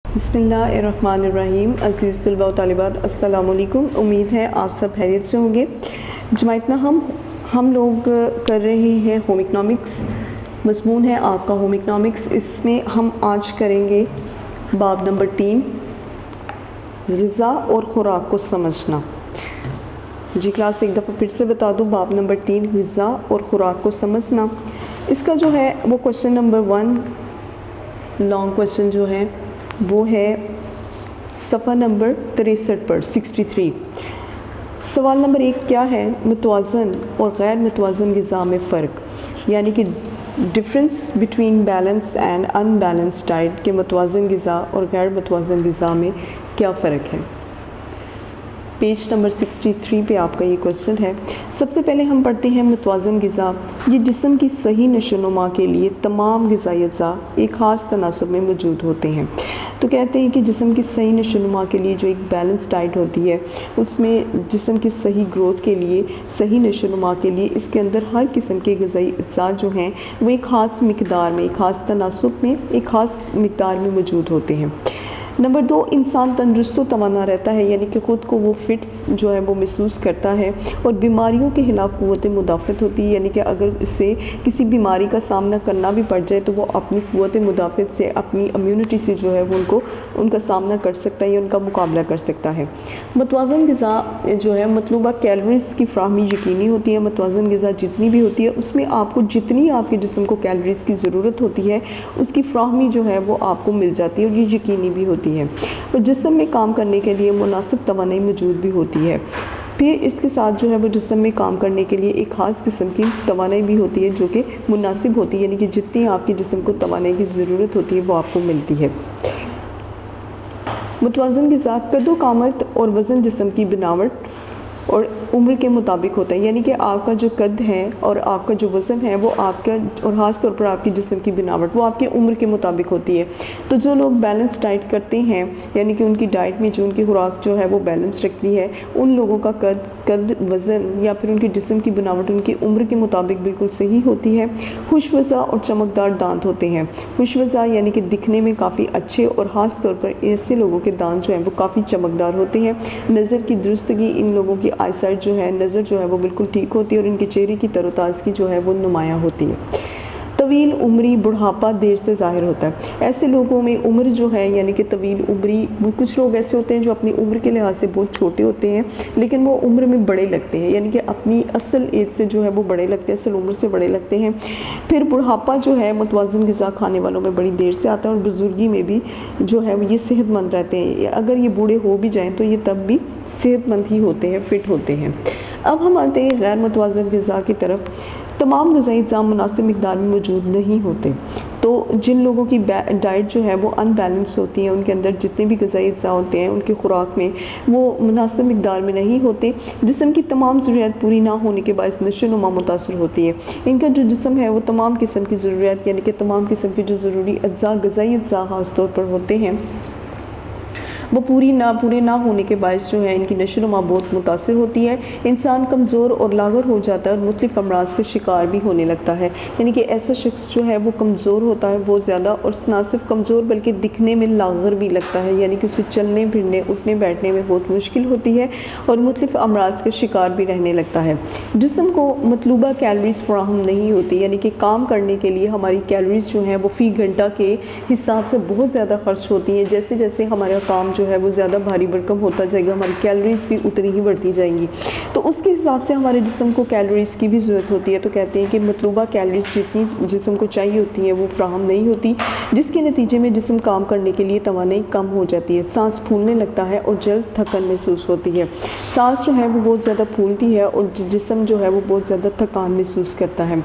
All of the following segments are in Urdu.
بسم اللہ الرحمن الرحیم۔ عزیز طلباء و طالبات السلام علیکم۔ امید ہے آپ سب خیریت سے ہوں گے۔ جماعتنا ہم لوگ کر رہے ہیں ہوم اکنامکس، مضمون ہے آپ کا ہوم اکنامکس۔ اس میں ہم آج کریں گے باب نمبر 3، غذا اور خوراک کو سمجھنا۔ جی کلاس ایک دفعہ پھر سے بتا دوں، باب نمبر 3 غذا اور خوراک کو سمجھنا۔ اس کا جو ہے وہ کوشچن نمبر 1 لانگ کوشچن جو ہے وہ ہے صفحہ نمبر 63 پر 63۔ سوال نمبر 1 کیا ہے؟ متوازن اور غیر متوازن غذا میں فرق، یعنی کہ difference between balance and in balance diet کے متوازن غذا اور غیر متوازن غذا میں کیا فرق ہے۔ پیج نمبر 63 پہ آپ کا یہ کوشچن ہے۔ سب سے پہلے ہم پڑھتے ہیں متوازن غذا۔ یہ جسم کی صحیح نشو و نما کے لیے تمام غذائی اجزاء ایک خاص تناسب میں موجود ہوتے ہیں۔ تو کہتے ہیں کہ جسم کی صحیح نشو و نما کے لیے جو ایک بیلنس ڈائٹ ہوتی ہے، اس میں جسم کی صحیح گروتھ کے لیے، صحیح نشو و نما کے لیے اس کے اندر ہر قسم کے غذائی اجزاء جو ہیں وہ ایک خاص مقدار میں، ایک خاص تناسب میں، ایک خاص مقدار میں موجود ہوتے ہیں۔ نمبر 2، انسان تندرست و توانا رہتا ہے، یعنی کہ خود کو وہ فٹ جو ہے وہ محسوس کرتا ہے اور بیماریوں کے خلاف قوت مدافعت ہوتی ہے، یعنی کہ اگر اسے کسی بیماری کا سامنا کرنا بھی پڑ جائے تو وہ اپنی قوت مدافعت سے، اپنی امیونٹی سے جو ہے وہ ان کا سامنا کر سکتا ہے یا ان کا مقابلہ کر سکتا ہے۔ متوازن غذا جو ہے مطلوبہ کیلوریز کی فراہمی یقینی ہوتی ہے۔ متوازن غذا جتنی بھی ہوتی ہے اس میں آپ کو جتنی آپ کے جسم کو کیلوریز کی ضرورت ہوتی ہے اس کی فراہمی جو ہے وہ آپ کو مل جاتی ہے اور یہ یقینی بھی ہوتی ہے، اور جسم میں کام کرنے کے لیے مناسب توانائی موجود بھی ہوتی ہے۔ پھر اس کے ساتھ جو ہے وہ جسم میں کام کرنے کے لیے ایک خاص قسم کی توانائی بھی ہوتی ہے جو کہ مناسب ہوتی ہے، یعنی کہ جتنی آپ کے جسم کو توانائی کی ضرورت ہوتی ہے وہ آپ کو ملتی ہے۔ متوازن غذا قد و قامت اور وزن جسم کی بناوٹ اور عمر کے مطابق ہوتا ہے، یعنی کہ آپ کا جو قد ہے اور آپ کا جو وزن ہے وہ آپ کا، اور خاص طور پر آپ کی جسم کی بناوٹ وہ آپ کی عمر کے مطابق ہوتی ہے۔ تو جو لوگ بیلنس ڈائٹ کرتے ہیں، یعنی کہ ان کی ڈائٹ میں جو ان کی خوراک جو ہے وہ بیلنس رکھتی ہے، ان لوگوں کا قد وزن یا پھر ان کے جسم کی بناوٹ ان کی عمر کے مطابق بالکل صحیح ہوتی ہے۔ خوش وضع اور چمکدار دانت ہوتے ہیں۔ خوش وضع یعنی کہ دکھنے میں کافی اچھے، اور خاص طور پر ایسے لوگوں کے دانت جو ہیں وہ کافی چمکدار ہوتے ہیں۔ نظر کی درستگی، ان لوگوں کی آئی سائٹ جو ہے، نظر جو ہے وہ بالکل ٹھیک ہوتی ہے اور ان کے چہرے کی تر و تازگی جو ہے وہ نمایاں ہوتی ہے۔ طویل عمری، بڑھاپا دیر سے ظاہر ہوتا ہے۔ ایسے لوگوں میں عمر جو ہے یعنی کہ طویل عمری، وہ کچھ لوگ ایسے ہوتے ہیں جو اپنی عمر کے لحاظ سے بہت چھوٹے ہوتے ہیں لیکن وہ عمر میں بڑے لگتے ہیں، یعنی کہ اپنی اصل ایج سے جو ہے وہ بڑے لگتے ہیں، اصل عمر سے بڑے لگتے ہیں۔ پھر بڑھاپا جو ہے متوازن غذا کھانے والوں میں بڑی دیر سے آتا ہے، اور بزرگی میں بھی جو ہے یہ صحت مند رہتے ہیں۔ اگر یہ بوڑھے ہو بھی جائیں تو یہ تب بھی صحت مند ہی ہوتے ہیں، فٹ ہوتے ہیں۔ اب ہم آتے ہیں غیر متوازن غذا کی طرف۔ تمام غذائی اجزاء مناسب مقدار میں موجود نہیں ہوتے۔ تو جن لوگوں کی ڈائٹ جو ہے وہ ان بیلنس ہوتی ہے، ان کے اندر جتنے بھی غذائی اجزاء ہوتے ہیں ان کی خوراک میں وہ مناسب مقدار میں نہیں ہوتے، جسم کی تمام ضروریات پوری نہ ہونے کے باعث نشو و نما متاثر ہوتی ہے۔ ان کا جو جسم ہے وہ تمام قسم کی ضروریات، یعنی کہ تمام قسم کے جو ضروری اجزاء، غذائی اجزاء خاص طور پر ہوتے ہیں، وہ پورے نہ ہونے کے باعث جو ہے ان کی نشو و نما بہت متاثر ہوتی ہے۔ انسان کمزور اور لاغر ہو جاتا ہے اور مختلف امراض کا شکار بھی ہونے لگتا ہے، یعنی کہ ایسا شخص جو ہے وہ کمزور ہوتا ہے بہت زیادہ، اور نہ صرف کمزور بلکہ دکھنے میں لاغر بھی لگتا ہے، یعنی کہ اسے چلنے پھرنے، اٹھنے بیٹھنے میں بہت مشکل ہوتی ہے اور مختلف امراض کا شکار بھی رہنے لگتا ہے۔ جسم کو مطلوبہ کیلوریز فراہم نہیں ہوتی، یعنی کہ کام کرنے کے لیے ہماری کیلوریز جو ہیں وہ فی گھنٹہ کے حساب سے بہت زیادہ خرچ ہوتی ہیں۔ جیسے جیسے ہمارا کام جو ہے وہ زیادہ بھاری بھرکم ہوتا جائے گا، ہماری کیلوریز بھی اتنی ہی بڑھتی جائیں گی، تو اس کے حساب سے ہمارے جسم کو کیلوریز کی بھی ضرورت ہوتی ہے۔ تو کہتے ہیں کہ مطلوبہ کیلوریز جتنی جسم کو چاہیے ہوتی ہیں وہ فراہم نہیں ہوتی، جس کے نتیجے میں جسم کام کرنے کے لیے توانائی کم ہو جاتی ہے، سانس پھولنے لگتا ہے اور جلد تھکن محسوس ہوتی ہے۔ سانس جو ہے وہ بہت زیادہ پھولتی ہے اور جسم جو ہے وہ بہت زیادہ تھکان محسوس کرتا ہے۔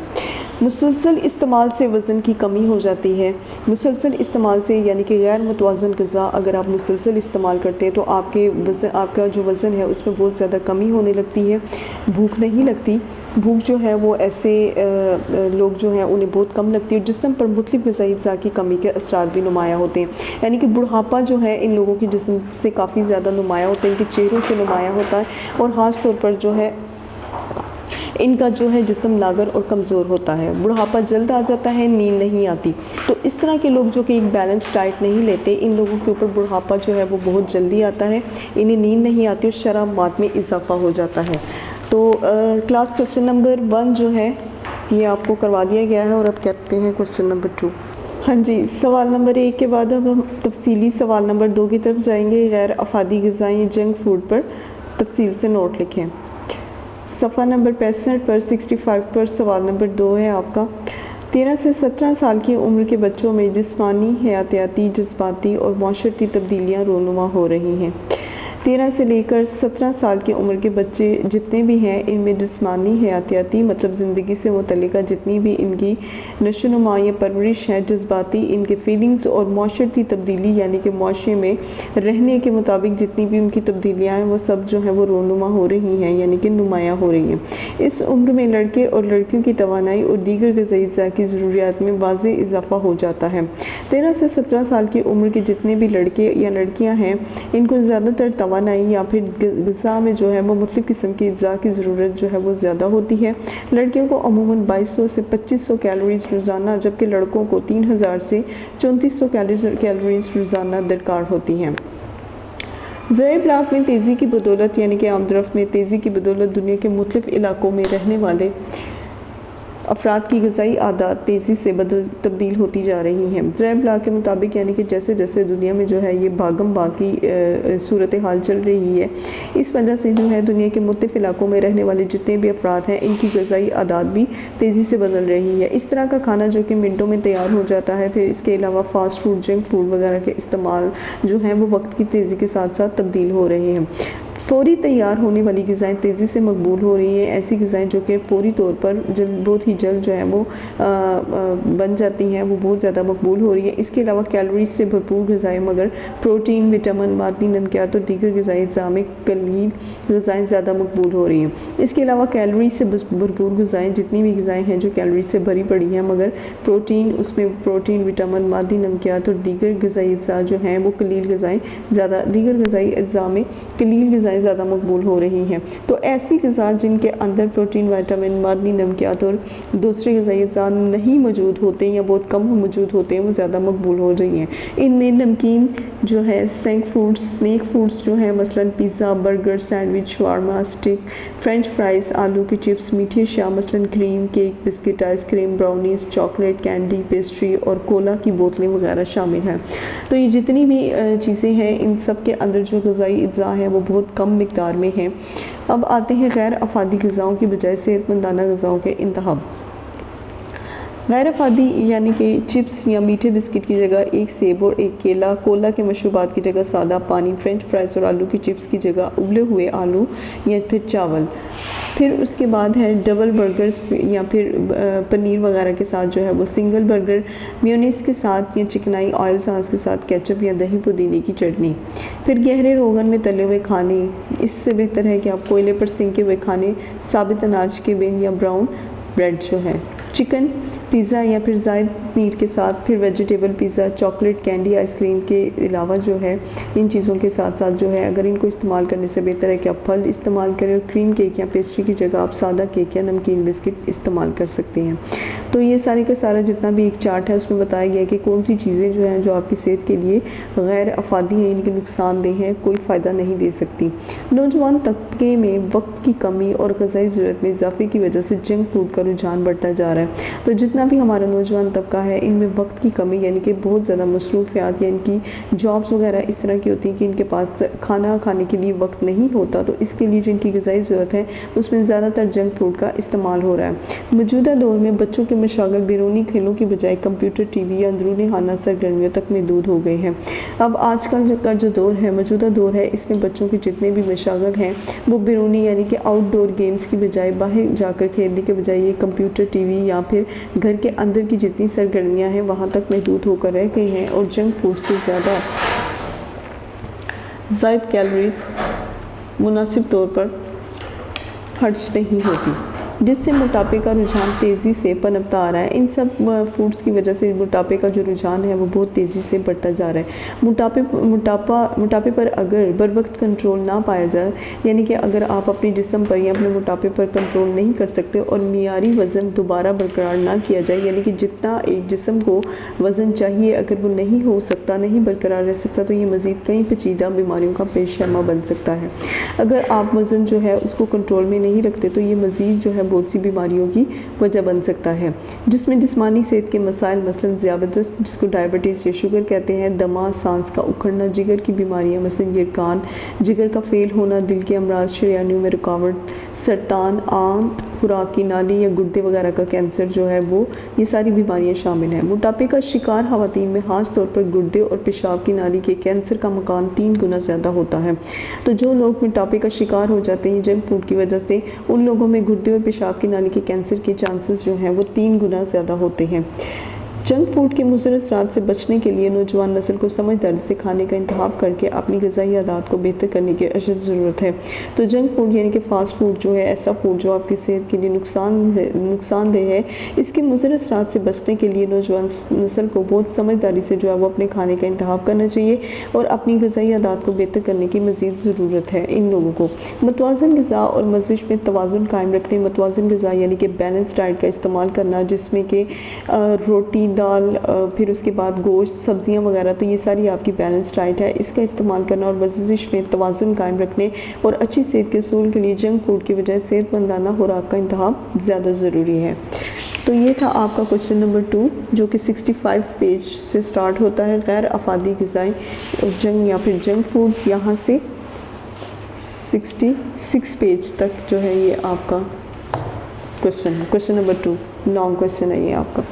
مسلسل استعمال سے وزن کی کمی ہو جاتی ہے۔ مسلسل استعمال سے یعنی کہ غیر متوازن غذا اگر آپ مسلسل استعمال کرتے ہیں تو آپ کا جو وزن ہے اس میں بہت زیادہ کمی ہونے لگتی ہے، بھوک نہیں لگتی۔ بھوک جو ہے وہ ایسے لوگ جو ہیں انہیں بہت کم لگتی ہے، اور جسم پر مختلف غذائی اجزاء کی کمی کے اثرات بھی نمایاں ہوتے ہیں، یعنی کہ بڑھاپا جو ہے ان لوگوں کی جسم سے کافی زیادہ نمایاں ہوتا ہے، ان کے چہروں سے نمایاں ہوتا ہے، اور خاص طور پر جو ہے ان کا جو ہے جسم لاغر اور کمزور ہوتا ہے، بڑھاپا جلد آ جاتا ہے، نیند نہیں آتی۔ تو اس طرح کے لوگ جو کہ ایک بیلنس ڈائٹ نہیں لیتے، ان لوگوں کے اوپر بڑھاپا جو ہے وہ بہت جلدی آتا ہے، انہیں نیند نہیں آتی اور شرح مات میں اضافہ ہو جاتا ہے۔ تو کلاس کوسچن نمبر 1 جو ہے یہ آپ کو کروا دیا گیا ہے، اور اب کہتے ہیں کوسچن نمبر 2۔ ہاں جی، سوال نمبر 1 کے بعد اب ہم تفصیلی سوال نمبر 2 کی طرف جائیں گے۔ غیر افادی غذائیں جنک فوڈ پر تفصیل سے نوٹ لکھیں۔ صفحہ نمبر 65 پر 65 پر سوال نمبر 2 ہے آپ کا۔ 13 سے 17 سال کی عمر کے بچوں میں جسمانی، حیاتیاتی، جذباتی اور معاشرتی تبدیلیاں رونما ہو رہی ہیں۔ 13 سے لے کر 17 سال کی عمر کے بچے جتنے بھی ہیں، ان میں جسمانی، حیاتیاتی مطلب زندگی سے متعلقہ جتنی بھی ان کی نشو و نما یا پرورش ہے، جذباتی ان کے فیلنگز، اور معاشرتی تبدیلی یعنی کہ معاشرے میں رہنے کے مطابق جتنی بھی ان کی تبدیلیاں ہیں وہ سب جو ہیں وہ رونما ہو رہی ہیں، یعنی کہ نمایاں ہو رہی ہیں۔ اس عمر میں لڑکے اور لڑکیوں کی توانائی اور دیگر غذائی اجزاء کی ضروریات میں واضح اضافہ ہو جاتا ہے۔ 13 سے 17 سال کی عمر کے جتنے بھی لڑکے یا لڑکیاں ہیں، ان کو زیادہ تر توانائی یا پھر غذا میں جو ہے وہ مختلف قسم کی اجزاء کی ضرورت جو ہے وہ زیادہ ہوتی ہے۔ لڑکیوں کو عموماً 2200 سے 2500 کیلوریز روزانہ، جبکہ لڑکوں کو 3000 سے 3400 کیلوریز روزانہ درکار ہوتی ہیں۔ زرعی بلاک میں تیزی کی بدولت یعنی کہ آمد و رفت میں تیزی کی بدولت دنیا کے مختلف علاقوں میں رہنے والے افراد کی غذائی عادات تیزی سے تبدیل ہوتی جا رہی ہیں۔ زرعی بلاک کے مطابق یعنی کہ جیسے جیسے دنیا میں جو ہے یہ بھاگم بھاگ کی صورتحال چل رہی ہے، اس وجہ سے جو ہے دنیا کے مختلف علاقوں میں رہنے والے جتنے بھی افراد ہیں، ان کی غذائی عادات بھی تیزی سے بدل رہی ہے۔ اس طرح کا کھانا جو کہ منٹوں میں تیار ہو جاتا ہے، پھر اس کے علاوہ فاسٹ فوڈ، جنک فوڈ وغیرہ کے استعمال جو ہیں وہ وقت کی تیزی کے ساتھ ساتھ تبدیل ہو رہے ہیں۔ فوری تیار ہونے والی غذائیں تیزی سے مقبول ہو رہی ہیں۔ ایسی غذائیں جو کہ فوری طور پر بہت ہی جلد جو ہے وہ بن جاتی ہیں، وہ بہت زیادہ مقبول ہو رہی ہیں۔ اس کے علاوہ کیلوریز سے بھرپور غذائیں مگر پروٹین، وٹامن، معدنی نمکیات اور دیگر غذائی اجزاء میں قلیل غذائیں زیادہ مقبول ہو رہی ہیں۔ اس کے علاوہ کیلوریز سے بھرپور غذائیں جتنی بھی غذائیں ہیں جو کیلوریز سے بھری پڑی ہیں، مگر اس میں پروٹین، وٹامن، معدنی نمکیات اور دیگر غذائی اجزاء جو ہیں وہ دیگر غذائی اجزاء میں قلیل غذائیں زیادہ مقبول ہو رہی ہیں۔ تو ایسی غذا جن کے اندر پروٹین، وٹامن، معدنی نمکیات اور دوسرے غذائی اجزاء نہیں موجود ہوتے یا بہت کم موجود ہوتے ہیں، وہ زیادہ مقبول ہو رہی ہیں۔ ان میں نمکین جو ہے، سنیک فوڈز جو ہیں، مثلاً pizza, burger, sandwich, shawarma, stick, French fries, آلو کی چپس، میٹھی اشیاء مثلاً cream, cake, biscuit, ice cream, brownies, chocolate, candy, pastry اور کولا کی بوتلیں وغیرہ شامل ہیں۔ تو یہ جتنی بھی چیزیں ہیں، ان سب کے اندر جو غذائی اجزاء ہیں وہ بہت کم مقدار میں ہیں۔ اب آتے ہیں غیر افادی غذاؤں کی بجائے صحت مندانہ غذاؤں کے انتخاب۔ غیر افادی یعنی کہ چپس یا میٹھے بسکٹ کی جگہ ایک سیب اور ایک کیلا، کولا کے مشروبات کی جگہ سادہ پانی، فرینچ فرائز اور آلو کی چپس کی جگہ ابلے ہوئے آلو یا پھر چاول۔ پھر اس کے بعد ہے ڈبل برگرز یا پھر پنیر وغیرہ کے ساتھ جو ہے وہ سنگل برگر، میونیز کے ساتھ یا چکنائی آئل ساس کے ساتھ کیچپ یا دہی پودینے کی چٹنی۔ پھر گہرے روغن میں تلے ہوئے کھانے، اس سے بہتر ہے کہ آپ کوئلے پر سینکے ہوئے کھانے، ثابت اناج کے بین یا براؤن بریڈ جو ہے، چکن، پیزا یا پھر زائد پنیر کے ساتھ، پھر vegetable pizza, chocolate, candy, ice cream کے علاوہ جو ہے ان چیزوں کے ساتھ ساتھ جو ہے اگر ان کو استعمال کرنے سے بہتر ہے کہ آپ پھل استعمال کریں، اور کریم کیک یا پیسٹری کی جگہ آپ سادہ کیک یا نمکین بسکٹ استعمال کر سکتے ہیں۔ تو یہ سارے کا سارا جتنا بھی ایک چارٹ ہے اس میں بتایا گیا کہ کون سی چیزیں جو ہیں جو آپ کی صحت کے لیے غیر افادی ہیں، ان کے نقصان دہ ہیں، کوئی فائدہ نہیں دے سکتی۔ نوجوان طبقے میں وقت کی کمی اور غذائی ضرورت میں اضافے کی وجہ سے جنک فوڈ کا رجحان بڑھتا جا رہا ہے۔ تو جتنا بھی ہمارا نوجوان طبقہ ہے، ان میں وقت کی کمی یعنی کہ بہت زیادہ مصروفیات یا ان کی جابس وغیرہ اس طرح کی ہوتی ہیں کہ ان کے پاس کھانا کھانے کے لیے وقت نہیں ہوتا، تو اس کے لیے جن کی غذائی ضرورت ہے اس میں زیادہ تر جنک فوڈ کا استعمال ہو رہا ہے۔ موجودہ دور میں بچوں کے مشاغل بیرونی کھیلوں کی بجائے کمپیوٹر، ٹی وی یا اندرونی خانہ سرگرمیوں تک محدود ہو گئے ہیں۔ اب آج کل کا جو دور ہے، موجودہ دور ہے، اس میں بچوں کے جتنے بھی مشاغل ہیں وہ بیرونی یعنی کہ آؤٹ ڈور گیمز کی بجائے، باہر جا کر کھیلنے کے بجائے یہ کمپیوٹر، ٹی وی یا پھر گھر کے اندر کی جتنی سرگرمیاں ہیں وہاں تک محدود ہو کر رہ گئی ہیں، اور جنک فوڈ سے زیادہ زائد کیلوریز مناسب طور پر خرچ نہیں ہوتی۔ جس سے موٹاپے کا رجحان تیزی سے پنپتا آ رہا ہے۔ ان سب فوڈز کی وجہ سے موٹاپے کا جو رجحان ہے وہ بہت تیزی سے بڑھتا جا رہا ہے۔ موٹاپے پر اگر بر وقت کنٹرول نہ پایا جائے، یعنی کہ اگر آپ اپنے جسم پر یا اپنے موٹاپے پر کنٹرول نہیں کر سکتے اور معیاری وزن دوبارہ برقرار نہ کیا جائے، یعنی کہ جتنا ایک جسم کو وزن چاہیے اگر وہ نہیں ہو سکتا، نہیں برقرار رہ سکتا، تو یہ مزید کئی پیچیدہ بیماریوں کا پیش خیمہ بن سکتا ہے۔ اگر آپ وزن جو ہے اس کو کنٹرول میں نہیں رکھتے تو یہ مزید جو ہے بہت سی بیماریوں کی وجہ بن سکتا ہے، جس میں جسمانی صحت کے مسائل، مثلاً ذیابیطس جس کو ڈائبٹیز یا شوگر کہتے ہیں، دمہ، سانس کا اکھڑنا، جگر کی بیماریاں مثلاً یرقان، جگر کا فیل ہونا، دل کے امراض، شریانیوں میں رکاوٹ، سرطان، آنت، خوراک کی نالی یا گردے وغیرہ کا کینسر جو ہے وہ یہ ساری بیماریاں شامل ہیں۔ موٹاپے کا شکار خواتین میں خاص طور پر گردے اور پیشاب کی نالی کے کینسر کا مکان 3 گنا زیادہ ہوتا ہے۔ تو جو لوگ موٹاپے کا شکار ہو جاتے ہیں جنک فوڈ کی وجہ سے، ان لوگوں میں گردے اور پیشاب کی نالی کے کینسر کے چانسز جو ہیں وہ 3 گنا زیادہ ہوتے ہیں۔ جنک فوڈ کے مضر اثرات سے بچنے کے لیے نوجوان نسل کو سمجھداری سے کھانے کا انتخاب کر کے اپنی غذائی عادات کو بہتر کرنے کی اشد ضرورت ہے۔ تو جنک فوڈ یعنی کہ فاسٹ فوڈ جو ہے، ایسا فوڈ جو آپ کی صحت کے لیے نقصان دہ ہے، اس کے مضر اثرات سے بچنے کے لیے نوجوان نسل کو بہت سمجھداری سے جو ہے وہ اپنے کھانے کا انتخاب کرنا چاہیے اور اپنی غذائی عادات کو بہتر کرنے کی مزید ضرورت ہے ان لوگوں کو۔ متوازن غذا اور ورزش میں توازن قائم رکھنے، متوازن غذا یعنی کہ بیلنس ڈائٹ کا استعمال کرنا، جس میں کہ روٹی، دال، پھر اس کے بعد گوشت، سبزیاں وغیرہ، تو یہ ساری آپ کی بیلنس ڈائٹ ہے، اس کا استعمال کرنا اور ورزش میں توازن قائم رکھنے اور اچھی صحت کے اصول کے لیے جنک فوڈ کی بجائے صحت مندانہ خوراک کا انتخاب زیادہ ضروری ہے۔ تو یہ تھا آپ کا کوشچن نمبر 2 جو کہ 65 پیج سے سٹارٹ ہوتا ہے، غیر افادی غذائیں جنک یا پھر جنک فوڈ، یہاں سے 66 پیج تک جو ہے یہ آپ کا کوشچن نمبر 2 لانگ کوشچن ہے یہ آپ کا۔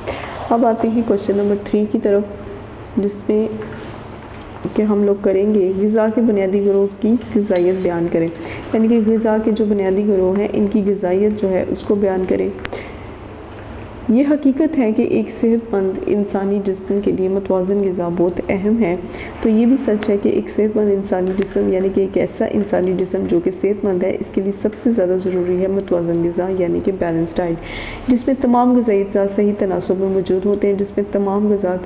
اب آتے ہیں کوشچن نمبر 3 کی طرف، جس میں کہ ہم لوگ کریں گے غذا کے بنیادی گروہ کی غذائیت بیان کریں، یعنی کہ غذا کے جو بنیادی گروہ ہیں ان کی غذائیت جو ہے اس کو بیان کریں۔ یہ حقیقت ہے کہ ایک صحت مند انسانی جسم کے لیے متوازن غذا بہت اہم ہے۔ تو یہ بھی سچ ہے کہ ایک صحت مند انسانی جسم یعنی کہ ایک ایسا انسانی جسم جو کہ صحت مند ہے، اس کے لیے سب سے زیادہ ضروری ہے متوازن غذا یعنی کہ بیلنس ڈائٹ، جس میں تمام غذائی اجزاء صحیح تناسب میں موجود ہوتے ہیں، جس میں تمام غذا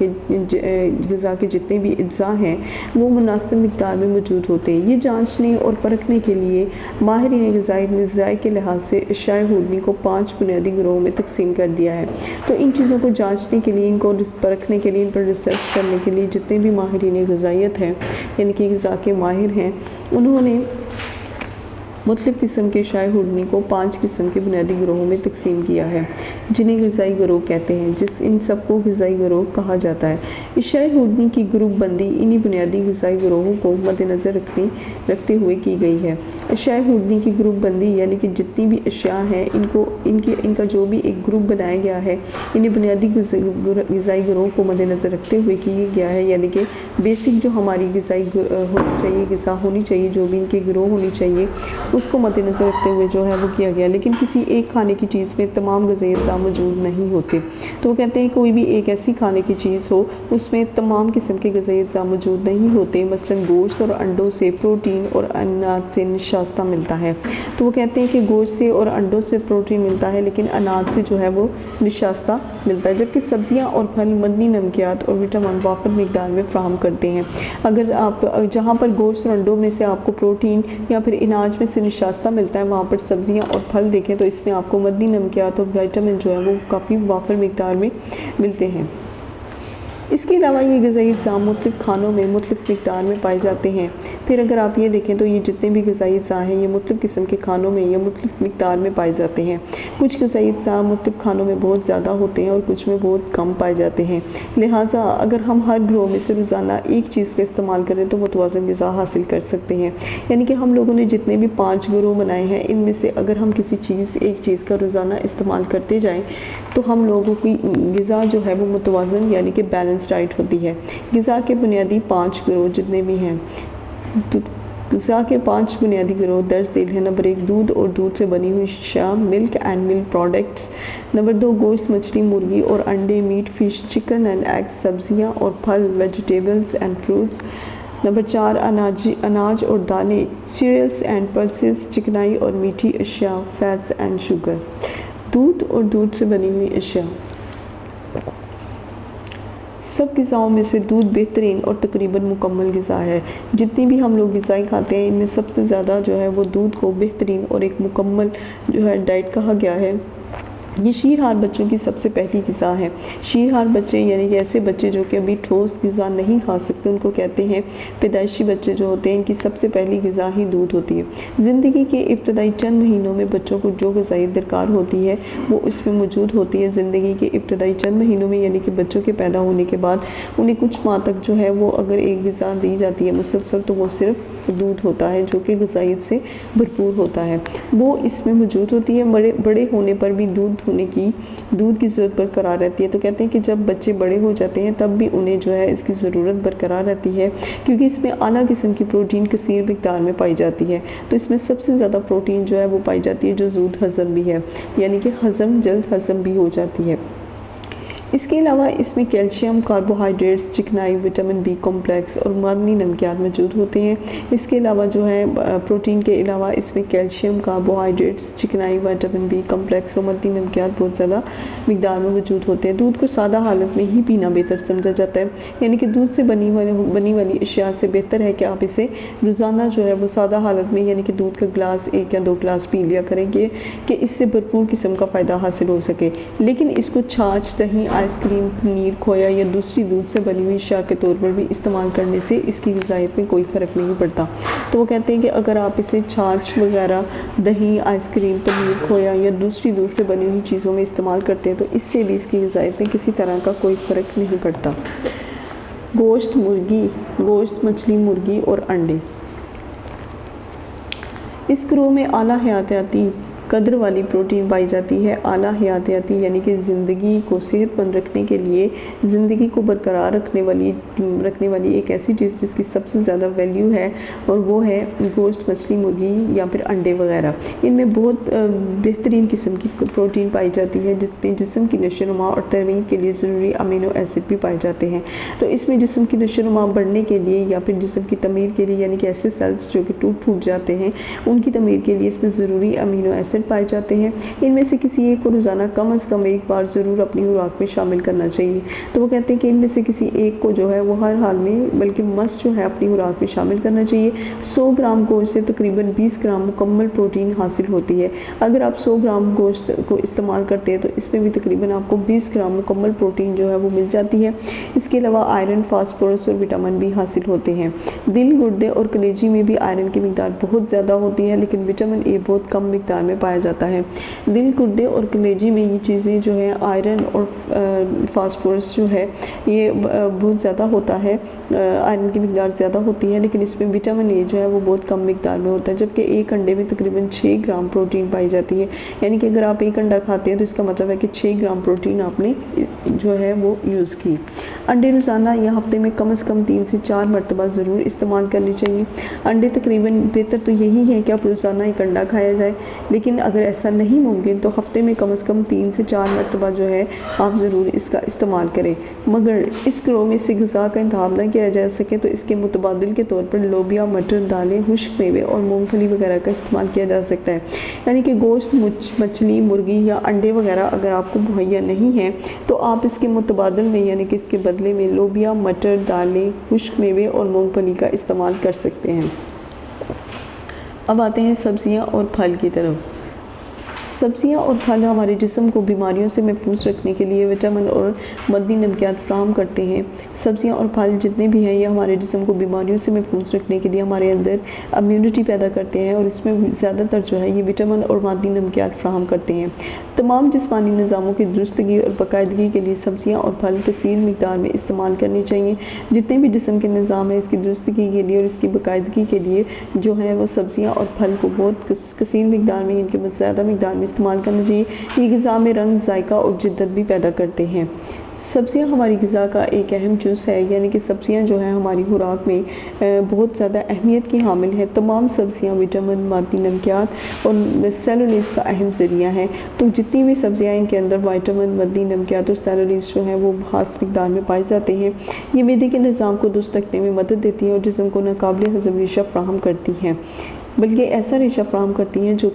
کے جتنے بھی اجزاء ہیں وہ مناسب مقدار میں موجود ہوتے ہیں۔ یہ جانچنے اور پرکھنے کے لیے ماہرین غذائی نے ذائقے کے لحاظ سے اشیاء خوردنی کو 5 بنیادی گروہوں میں تقسیم کر دیا ہے۔ تو ان چیزوں کو جانچنے کے لیے، ان کو پرکھنے کے لیے، ان پر ریسرچ کرنے کے لیے جتنے بھی ماہرین غذائیت ہیں یعنی کہ غذا کے ماہر ہیں، انہوں نے مختلف قسم کے اشیاء خوردنی کو 5 قسم کے بنیادی گروہوں میں تقسیم کیا ہے، جنہیں غذائی گروہ کہتے ہیں، ان سب کو غذائی گروہ کہا جاتا ہے۔ اشیاء خوردنی کی گروپ بندی انہی بنیادی غذائی گروہوں کو مد نظر رکھتے ہوئے کی گئی ہے۔ اشیاء خوردنی کی گروپ بندی یعنی کہ جتنی بھی اشیاء ہیں ان کا جو بھی ایک گروپ بنایا گیا ہے، انہیں بنیادی غذائی گروہ کو مد نظر رکھتے ہوئے کی گیا ہے، یعنی کہ بیسک جو ہماری غذائی غذا ہونی چاہیے، جو بھی ان کے گروہ ہونی چاہیے، اس کو مد نظر رکھتے ہوئے جو ہے وہ کیا گیا۔ لیکن کسی ایک کھانے کی چیز میں تمام غذائی اجزاء موجود نہیں ہوتے، تو وہ کہتے ہیں کوئی بھی ایک ایسی کھانے کی چیز ہو اس میں تمام قسم کے غذائی اجزاء موجود نہیں ہوتے، مثلاً گوشت اور انڈوں سے پروٹین اور اناج سے نشاستہ ملتا ہے۔ تو وہ کہتے ہیں کہ گوشت سے اور انڈوں سے پروٹین ملتا ہے لیکن اناج سے جو ہے وہ نشاستہ ملتا ہے، جبکہ سبزیاں اور پھل معدنی نمکیات اور وٹامن وافر مقدار میں فراہم کرتے ہیں۔ اگر آپ جہاں پر گوشت اور انڈوں میں سے آپ کو پروٹین یا پھر اناج میں سے نشاستہ ملتا ہے، وہاں پر سبزیاں اور پھل دیکھیں تو اس میں آپ کو معدنی نمکیات اور وٹامن جو ہے وہ کافی وافر مقدار میں ملتے ہیں۔ اس کے علاوہ یہ غذائی اجزاء مختلف کھانوں میں مختلف مقدار میں پائے جاتے ہیں۔ پھر اگر آپ یہ دیکھیں تو یہ جتنے بھی غذائی اجزاء ہیں یہ مختلف قسم کے کھانوں میں یا مختلف مقدار میں پائے جاتے ہیں۔ کچھ غذائی اجزاء مختلف کھانوں میں بہت زیادہ ہوتے ہیں اور کچھ میں بہت کم پائے جاتے ہیں۔ لہٰذا اگر ہم ہر گروہ میں سے روزانہ ایک چیز کا استعمال کریں تو متوازن غذا حاصل کر سکتے ہیں۔ یعنی کہ ہم لوگوں نے جتنے بھی 5 گروہ بنائے ہیں، ان میں سے اگر ہم ایک چیز کا روزانہ استعمال کرتے جائیں تو ہم لوگوں کی غذا جو ہے وہ متوازن یعنی کہ بیلنس ڈائٹ ہوتی ہے۔ غذا کے بنیادی 5 گروہ جتنے بھی ہیں، غذا کے 5 بنیادی گروہ درج ذیل ہیں۔ نمبر 1 دودھ اور دودھ سے بنی ہوئی اشیاء، milk and milk products. Number 2 گوشت، مچھلی، مرغی اور انڈے، meat, fish, chicken and eggs, سبزیاں اور پھل، ویجیٹیبلز اینڈ فروٹس۔ نمبر 4 اناج اور دالیں، سیریلز اینڈ پلسز، چکنائی اور میٹھی اشیاء، فیٹس اینڈ شوگر۔ دودھ اور دودھ سے بنی ہوئی اشیاء۔ سب غذاؤں میں سے دودھ بہترین اور تقریباً مکمل غذا ہے۔ جتنی بھی ہم لوگ غذائیں کھاتے ہیں ان میں سب سے زیادہ جو ہے وہ دودھ کو بہترین اور ایک مکمل جو ہے ڈائٹ کہا گیا ہے۔ یہ شیرہار بچوں کی سب سے پہلی غذا ہے۔ شیرہار بچے یعنی کہ ایسے بچے جو کہ ابھی ٹھوس غذا نہیں کھا سکتے، ان کو کہتے ہیں پیدائشی بچے جو ہوتے ہیں، ان کی سب سے پہلی غذا ہی دودھ ہوتی ہے۔ زندگی کے ابتدائی چند مہینوں میں بچوں کو جو غذائی درکار ہوتی ہے وہ اس میں موجود ہوتی ہے۔ زندگی کے ابتدائی چند مہینوں میں یعنی کہ بچوں کے پیدا ہونے کے بعد انہیں کچھ ماہ تک جو ہے وہ اگر ایک غذا دی جاتی ہے مسلسل تو وہ صرف دودھ ہوتا ہے جو کہ غذائیت سے بھرپور ہوتا ہے، وہ اس میں موجود ہوتی ہے۔ بڑے ہونے پر بھی دودھ کی ضرورت برقرار رہتی ہے۔ تو کہتے ہیں کہ جب بچے بڑے ہو جاتے ہیں تب بھی انہیں جو ہے اس کی ضرورت برقرار رہتی ہے، کیونکہ اس میں اعلیٰ قسم کی پروٹین کثیر مقدار میں پائی جاتی ہے۔ تو اس میں سب سے زیادہ پروٹین جو ہے وہ پائی جاتی ہے جو زود ہضم بھی ہے، یعنی کہ جلد ہضم بھی ہو جاتی ہے۔ اس کے علاوہ اس میں کیلشیم، کاربوہائیڈریٹس، چکنائی، وٹامن بی کمپلیکس اور معدنی نمکیات موجود ہوتے ہیں۔ اس کے علاوہ جو ہے پروٹین کے علاوہ اس میں کیلشیم، کاربوہائیڈریٹس، چکنائی، وٹامن بی کمپلیکس اور معدنی نمکیات بہت زیادہ مقدار میں موجود ہوتے ہیں۔ دودھ کو سادہ حالت میں ہی پینا بہتر سمجھا جاتا ہے، یعنی کہ دودھ سے بنی والی اشیاء سے بہتر ہے کہ آپ اسے روزانہ جو ہے وہ سادہ حالت میں یعنی کہ دودھ کا گلاس 1 یا 2 گلاس پی لیا کریں گے کہ اس سے بھرپور قسم کا فائدہ حاصل ہو سکے۔ لیکن اس کو چھاچھ، دہی، آئس کریم، پنیر، کھویا یا دوسری دودھ سے بنی ہوئی اشیاء کے طور پر بھی استعمال کرنے سے اس کی غذائیت میں کوئی فرق نہیں پڑتا۔ تو وہ کہتے ہیں کہ اگر آپ اسے چھاچھ وغیرہ، دہی، آئس کریم، پنیر، کھویا یا دوسری دودھ سے بنی ہوئی چیزوں میں استعمال کرتے ہیں تو اس سے بھی اس کی غذائیت میں کسی طرح کا کوئی فرق نہیں پڑتا۔ گوشت، مچھلی، مرغی اور انڈے۔ اس گروہ میں اعلیٰ حیاتیاتی قدر والی پروٹین پائی جاتی ہے۔ اعلیٰ حیاتیاتی یعنی کہ زندگی کو صحت مند رکھنے کے لیے، زندگی کو برقرار رکھنے والی ایک ایسی چیز جس کی سب سے زیادہ ویلیو ہے اور وہ ہے گوشت، مچھلی، مرغی یا پھر انڈے وغیرہ۔ ان میں بہت بہترین قسم کی پروٹین پائی جاتی ہے جس میں جسم کی نشو و نما اور ترمیم کے لیے ضروری امینو ایسڈ بھی پائے جاتے ہیں۔ تو اس میں جسم کی نشو و نما بڑھنے کے لیے یا پھر جسم کی تعمیر کے لیے یعنی کہ ایسے سیلز جو کہ ٹوٹ پھوٹ جاتے ہیں ان کی تعمیر کے لیے اس میں ضروری امینو ایسڈ پائے جاتے ہیں۔ ان میں سے کسی ایک کو روزانہ کم از کم ایک بار ضرور اپنی خوراک میں شامل کرنا چاہیے۔ تو وہ کہتے ہیں کہ ان میں سے کسی ایک کو جو ہے وہ ہر حال میں بلکہ مست جو ہے اپنی خوراک میں شامل کرنا چاہیے۔ 100 گرام گوشت سے تقریباً 20 گرام مکمل پروٹین حاصل ہوتی ہے۔ اگر آپ 100 گرام گوشت کو استعمال کرتے ہیں تو اس میں بھی تقریباً آپ کو 20 گرام مکمل پروٹین جو ہے وہ مل جاتی ہے۔ اس کے علاوہ آئرن، فاسفورس اور وٹامن بھی حاصل ہوتے ہیں۔ دل، گردے اور کلیجی میں بھی آئرن کی مقدار بہت زیادہ ہوتی ہے لیکن وٹامن اے بہت کم مقدار میں پایا جاتا ہے۔ دل، گردے اور کلیجی میں یہ چیزیں جو ہیں آئرن اور فاسفورس جو ہے یہ بہت زیادہ ہوتا ہے، آئرن کی مقدار زیادہ ہوتی ہے لیکن اس میں وٹامن اے جو ہے وہ بہت کم مقدار میں ہوتا ہے، جبکہ ایک انڈے میں تقریباً 6 گرام پروٹین پائی جاتی ہے۔ یعنی کہ اگر آپ ایک انڈا کھاتے ہیں تو اس کا مطلب ہے کہ 6 گرام پروٹین آپ نے جو ہے وہ یوز کی۔ انڈے روزانہ یا ہفتے میں کم از کم 3 سے 4 مرتبہ ضرور استعمال کرنے چاہیے۔ انڈے تقریباً بہتر تو یہی ہے کہ آپ روزانہ ایک انڈا کھایا جائے، لیکن اگر ایسا نہیں ممکن تو ہفتے میں کم از کم 3 سے 4 مرتبہ جو ہے آپ ضرور اس کا استعمال کریں۔ مگر اس گروہ میں سے غذا کا انتخاب نہ کیا جا سکے تو اس کے متبادل کے طور پر لوبیا، مٹر، دالیں، خشک میوے اور مونگ پھلی وغیرہ کا استعمال کیا جا سکتا ہے۔ یعنی کہ گوشت، مچھلی، مرغی یا انڈے وغیرہ اگر آپ کو مہیا نہیں ہے تو آپ اس کے متبادل میں یعنی کہ اس کے بدلے میں لوبیا، مٹر، دالیں، خشک میوے اور مونگ پھلی کا استعمال کر سکتے ہیں۔ اب آتے ہیں سبزیاں اور پھل کی طرف۔ سبزیاں اور پھل ہمارے جسم کو بیماریوں سے محفوظ رکھنے کے لیے وٹامن اور معدنی نمکیات فراہم کرتے ہیں۔ سبزیاں اور پھل جتنے بھی ہیں یہ ہمارے جسم کو بیماریوں سے محفوظ رکھنے کے لیے ہمارے اندر امیونٹی پیدا کرتے ہیں اور اس میں زیادہ تر جو ہے یہ وٹامن اور معدنی نمکیات فراہم کرتے ہیں۔ تمام جسمانی نظاموں کی درستگی اور باقاعدگی کے لیے سبزیاں اور پھل کثیر مقدار میں استعمال کرنے چاہیے۔ جتنے بھی جسم کے نظام ہیں اس کی درستگی کے لیے اور اس کی باقاعدگی کے لیے جو ہے وہ سبزیاں اور پھل کو بہت کثیر مقدار میں ان کے زیادہ مقدار میں استعمال کرنا چاہیے۔ یہ غذا میں رنگ، ذائقہ اور جدت بھی پیدا کرتے ہیں۔ سبزیاں ہماری غذا کا ایک اہم جز ہے، یعنی کہ سبزیاں جو ہیں ہماری خوراک میں بہت زیادہ اہمیت کی حامل ہیں۔ تمام سبزیاں وٹامن، معدنی نمکیات اور سیلولیز کا اہم ذریعہ ہیں۔ تو جتنی بھی سبزیاں ان کے اندر وٹامن، معدنی نمکیات اور سیلولیز جو ہیں وہ خاص مقدار میں پائے جاتے ہیں۔ یہ معدے کے نظام کو درست رکھنے میں مدد دیتی ہیں اور جسم کو ناقابل ہضم ریشہ فراہم کرتی ہیں۔ بلکہ ایسا ریشہ فراہم کرتی ہیں جو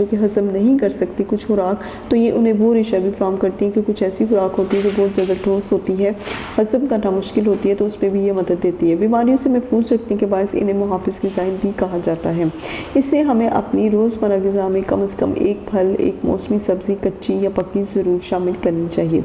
کہ ہضم نہیں کر سکتی کچھ خوراک، تو یہ انہیں وہ ریشہ بھی فراہم کرتی ہیں کہ کچھ ایسی خوراک ہوتی ہے جو بہت زیادہ ٹھوس ہوتی ہے، ہضم کرنا مشکل ہوتی ہے، تو اس پہ بھی یہ مدد دیتی ہے۔ بیماریوں سے محفوظ رکھنے کے باعث انہیں محافظ غذائیں بھی کہا جاتا ہے۔ اس سے ہمیں اپنی روزمرہ غذا میں کم از کم ایک پھل، ایک موسمی سبزی کچی یا پکی ضرور شامل کرنی چاہیے۔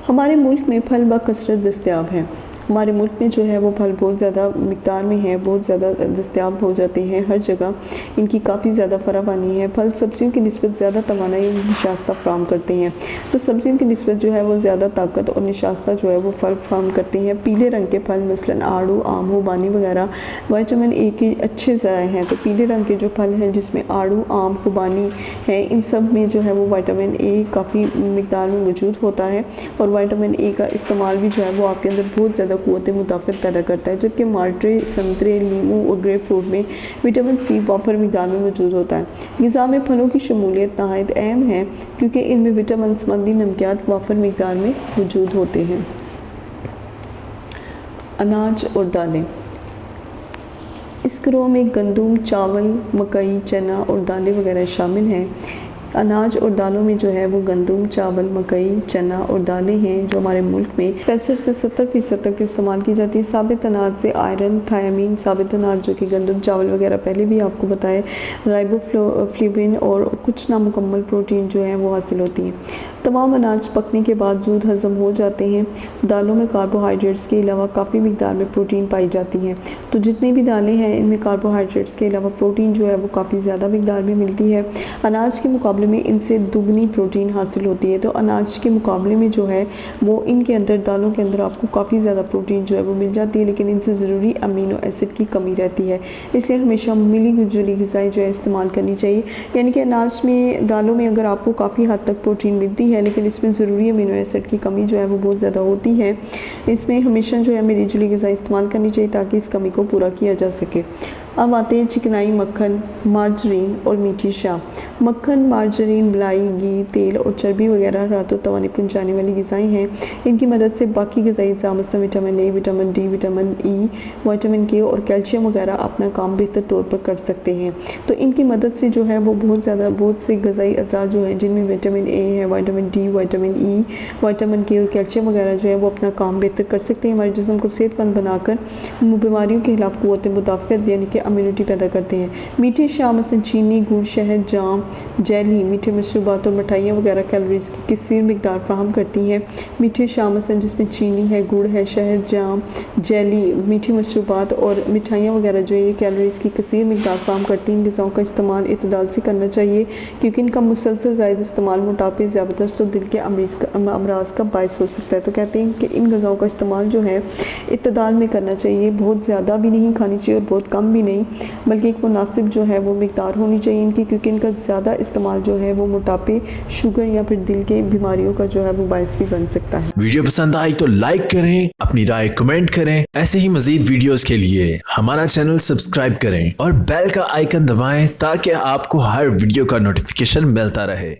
ہمارے ملک میں پھل بکثرت دستیاب ہیں۔ ہمارے ملک میں جو ہے وہ پھل بہت زیادہ مقدار میں ہے، بہت زیادہ دستیاب ہو جاتے ہیں ہر جگہ، ان کی کافی زیادہ فراوانی ہے۔ پھل سبزیوں کی نسبت زیادہ توانائی اور نشاستہ فراہم کرتے ہیں، تو سبزیوں کی نسبت جو ہے وہ زیادہ طاقت اور نشاستہ جو ہے وہ پھل فراہم کرتے ہیں۔ پیلے رنگ کے پھل مثلاً آڑو، آم، خوبانی وغیرہ وائٹامن اے کے اچھے ذرائع ہیں۔ تو پیلے رنگ کے جو پھل ہیں جس میں آڑو، آم، خوبانی ہے، ان سب میں جو ہے وہ وائٹامن اے کافی مقدار میں موجود ہوتا ہے، اور وائٹامن اے کا استعمال بھی جو ہے وہ آپ کے اندر بہت زیادہ قوت مدافعت پیدا کرتا ہے، جبکہ مالٹے، سنترے، لیموں اور گریپ فروٹ میں وٹامن سی وافر مقدار میں موجود ہوتا ہے۔ غذا میں پھلوں کی شمولیت نہایت اہم ہے کیونکہ ان میں وٹامن سمبندھی نمکیات وافر مقدار میں موجود ہوتے ہیں۔ اناج اور دالیں۔ اس گروہ میں گندم، چاول، مکئی، چنا اور دالیں وغیرہ شامل ہیں۔ اناج اور دالوں میں جو ہے وہ گندم، چاول، مکئی، چنا اور دالیں ہیں جو ہمارے ملک میں 65 سے 70% تک استعمال کی جاتی ہے۔ ثابت اناج سے آئرن، تھیامین، ثابت اناج جو کہ گندم، چاول وغیرہ پہلے بھی آپ کو بتائے، رائبو فلیوین اور کچھ نامکمل پروٹین جو ہیں وہ حاصل ہوتی ہیں۔ تمام اناج پکنے کے بعد زود ہضم ہو جاتے ہیں۔ دالوں میں کاربوہائیڈریٹس کے علاوہ کافی مقدار میں پروٹین پائی جاتی ہے، تو جتنی بھی دالیں ہیں ان میں کاربوہائیڈریٹس کے علاوہ پروٹین جو ہے وہ کافی زیادہ مقدار میں ملتی ہے۔ اناج کے مقابلے میں ان سے دگنی پروٹین حاصل ہوتی ہے، تو اناج کے مقابلے میں جو ہے وہ ان کے اندر، دالوں کے اندر آپ کو کافی زیادہ پروٹین جو ہے وہ مل جاتی ہے، لیکن ان سے ضروری امینو ایسڈ کی کمی رہتی ہے۔ اس لیے ہمیشہ ملی جلی غذائیں جو ہے استعمال کرنی چاہیے، یعنی کہ اناج میں، دالوں میں اگر آپ کو کافی حد تک پروٹین ملتی ہے لیکن اس میں ضروری امینو ایسڈ کی کمی جو ہے وہ بہت زیادہ ہوتی ہے، اس میں ہمیشہ جو ہے ملی جلی غذائیں استعمال کرنی چاہیے تاکہ اس کمی کو پورا کیا جا سکے۔ اب آتے ہیں چکنائی، مکھن، مارجرین اور میٹھی شاہ۔ مکھن، مارجرین، ملائی، گھی، تیل اور چربی وغیرہ رات و توانائی پہنچانے والی غذائیں ہیں۔ ان کی مدد سے باقی غذائی اجزاء مثلا vitamin A, vitamin D, vitamin E, vitamin کے اور کیلشیم وغیرہ اپنا کام بہتر طور پر کر سکتے ہیں۔ تو ان کی مدد سے جو ہے وہ بہت سے غذائی اجزاء جو ہیں جن میں وٹامن اے ہے، vitamin D, vitamin E, vitamin کے اور کیلشیم وغیرہ جو ہے وہ اپنا کام بہتر کر سکتے ہیں، ہمارے جسم کو صحت مند بنا کر بیماریوں کے خلاف قوت مدافعت یعنی کہ امیونٹی پیدا کرتے ہیں۔ میٹھے شاہ مثلا چینی، گڑ، شہد، جام، جیلی، میٹھے مشروبات اور مٹھائیاں وغیرہ کیلوریز کی کثیر مقدار فراہم کرتی ہیں۔ میٹھے شاہ مثلا جس میں چینی ہے، گڑ ہے، شہد، جام، جیلی، میٹھے مشروبات اور مٹھائیاں وغیرہ جو ہے یہ کیلوریز کی کثیر مقدار فراہم کرتی ہیں۔ ان غذاؤں کا استعمال اعتدال سے کرنا چاہیے کیونکہ ان کا مسلسل زائد استعمال موٹاپے، ذیابطیس اور دل کے امراض کا باعث ہو سکتا ہے۔ تو کہتے ہیں کہ ان غذاؤں کا استعمال جو ہے اعتدال میں کرنا چاہیے، بہت زیادہ بھی نہیں کھانی چاہیے اور بہت کم بھی نہیں، بلکہ ایک مناسب جو ہے وہ مقدار ہونی چاہیے ان کی، کیونکہ ان کا زیادہ استعمال جو ہے وہ موٹاپے، شوگر یا پھر دل کے بیماریوں کا جو ہے وہ باعث بھی بن سکتا ہے۔ ویڈیو پسند آئی تو لائک کریں، اپنی رائے کمنٹ کریں۔ ایسے ہی مزید ویڈیوز کے لیے ہمارا چینل سبسکرائب کریں اور بیل کا آئیکن دبائیں تاکہ آپ کو ہر ویڈیو کا نوٹیفیکیشن ملتا رہے۔